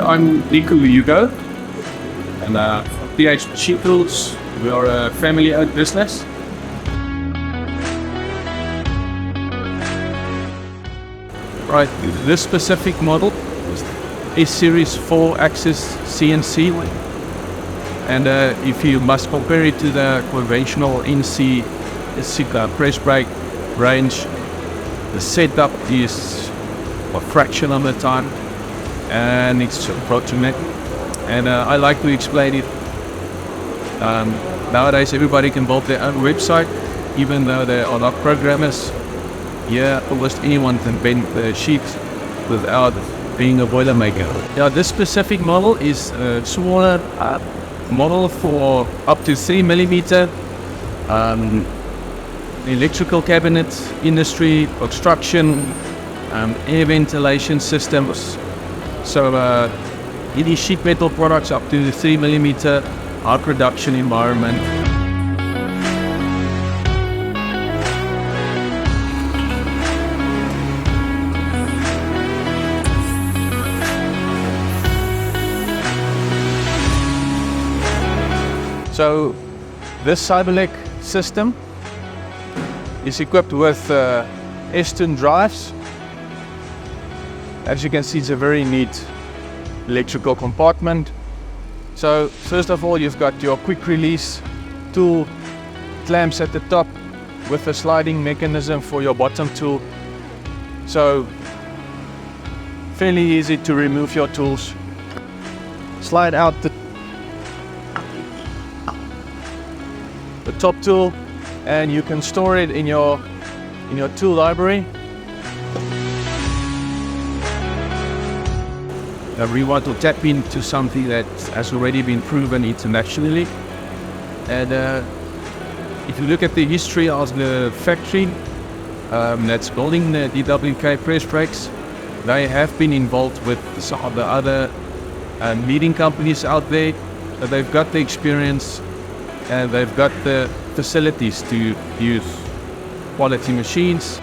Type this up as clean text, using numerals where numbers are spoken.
I'm DWK and PH Machine Tools. We are a family-owned business. Right, this specific model is Series 4-axis CNC, and if you must compare it to the conventional NC Pressbrake range, the setup is a fraction of the time, and it's approximate. And I like to explain it. Nowadays, everybody can build their own website, even though they are not programmers. Yeah, almost anyone can bend the sheets without being a boilermaker. Yeah, this specific model is a smaller model for up to 3 millimeter. Electrical cabinets, industry, construction, air ventilation systems. So any sheet metal products up to the 3 millimeter high production environment. So this Cyberlek system is equipped with Eston drives. As you can see, it's a very neat electrical compartment. So first of all, you've got your quick release tool clamps at the top with a sliding mechanism for your bottom tool. So fairly easy to remove your tools. Slide out the top tool, and you can store it in your tool library. We want to tap into something that has already been proven internationally. And if you look at the history of the factory that's building the DWK Pressbrakes, they have been involved with some of the other leading companies out there. So they've got the experience and they've got the facilities to use quality machines.